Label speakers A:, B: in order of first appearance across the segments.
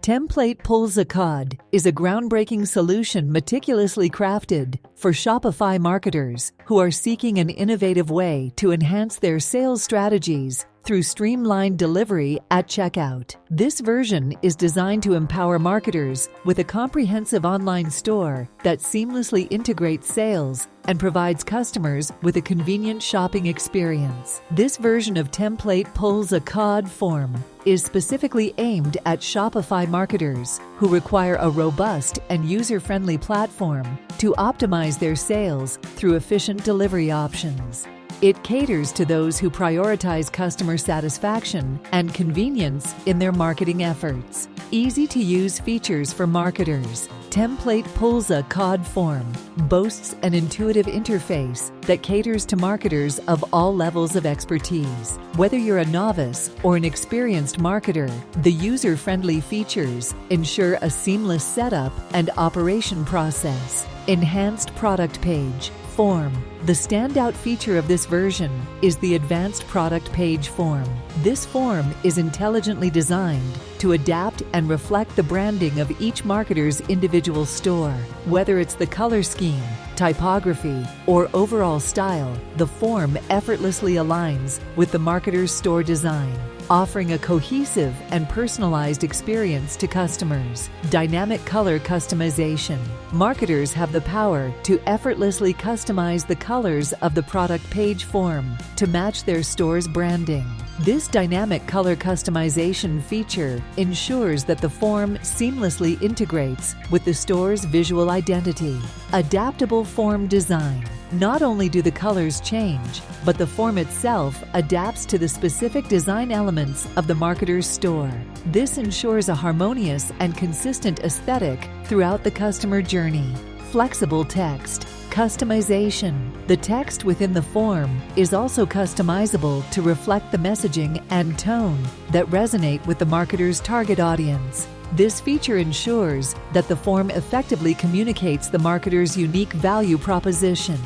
A: Template Pullza COD is a groundbreaking solution meticulously crafted for Shopify marketers who are seeking an innovative way to enhance their sales strategies through streamlined delivery at checkout. This version is designed to empower marketers with a comprehensive online store that seamlessly integrates sales and provides customers with a convenient shopping experience. This version of Template Pullza COD Form is specifically aimed at Shopify marketers who require a robust and user-friendly platform to optimize their sales through efficient delivery options. It caters to those who prioritize customer satisfaction and convenience in their marketing efforts. Easy-to-use features for marketers. Template Pullza COD Form boasts an intuitive interface that caters to marketers of all levels of expertise. Whether you're a novice or an experienced marketer, the user-friendly features ensure a seamless setup and operation process. Enhanced product page form. The standout feature of this version is the advanced product page form. This form is intelligently designed to adapt and reflect the branding of each marketer's individual store. Whether it's the color scheme, typography, or overall style, the form effortlessly aligns with the marketer's store design, offering a cohesive and personalized experience to customers. Dynamic color customization. Marketers have the power to effortlessly customize the colors of the product page form to match their store's branding. This dynamic color customization feature ensures that the form seamlessly integrates with the store's visual identity. Adaptable form design. Not only do the colors change, but the form itself adapts to the specific design elements of the marketer's store. This ensures a harmonious and consistent aesthetic throughout the customer journey. Flexible text. Customization. The text within the form is also customizable to reflect the messaging and tone that resonate with the marketer's target audience. This feature ensures that the form effectively communicates the marketer's unique value proposition.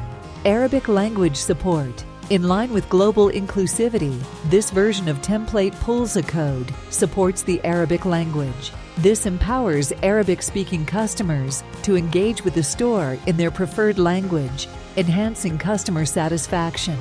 A: Arabic language support. In line with global inclusivity, this version of Template Pullza COD supports the Arabic language. This empowers Arabic-speaking customers to engage with the store in their preferred language, enhancing customer satisfaction.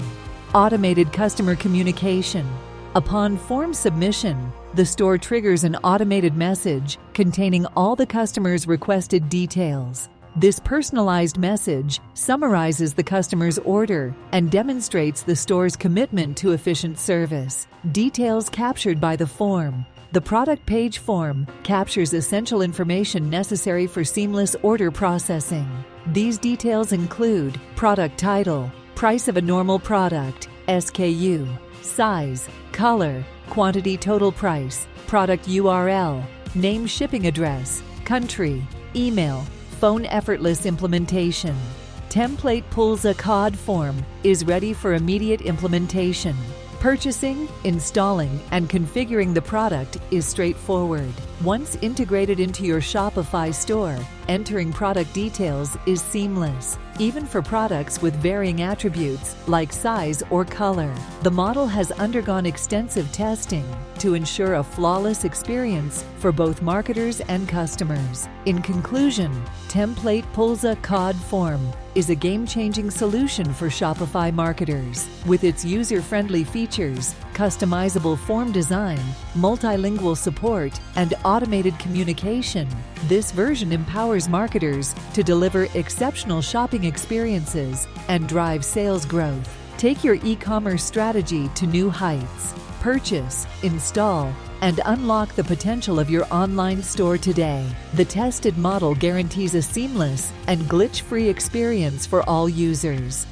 A: Automated customer communication. Upon form submission, the store triggers an automated message containing all the customer's requested details. This personalized message summarizes the customer's order and demonstrates the store's commitment to efficient service. Details captured by the form. The product page form captures essential information necessary for seamless order processing. These details include product title, price of a normal product, SKU, size, color, quantity, total price, product URL, name, shipping address, country, email, phone. Effortless implementation. Template Pullza COD form is ready for immediate implementation. Purchasing, installing, and configuring the product is straightforward. Once integrated into your Shopify store, entering product details is seamless, even for products with varying attributes like size or color. The model has undergone extensive testing to ensure a flawless experience for both marketers and customers. In conclusion, Template Pullza COD Form is a game-changing solution for Shopify marketers. With its user-friendly features, customizable form design, multilingual support, and automated communication, this version empowers marketers to deliver exceptional shopping experiences and drive sales growth. Take your e-commerce strategy to new heights. Purchase, install, and unlock the potential of your online store today. The tested model guarantees a seamless and glitch-free experience for all users.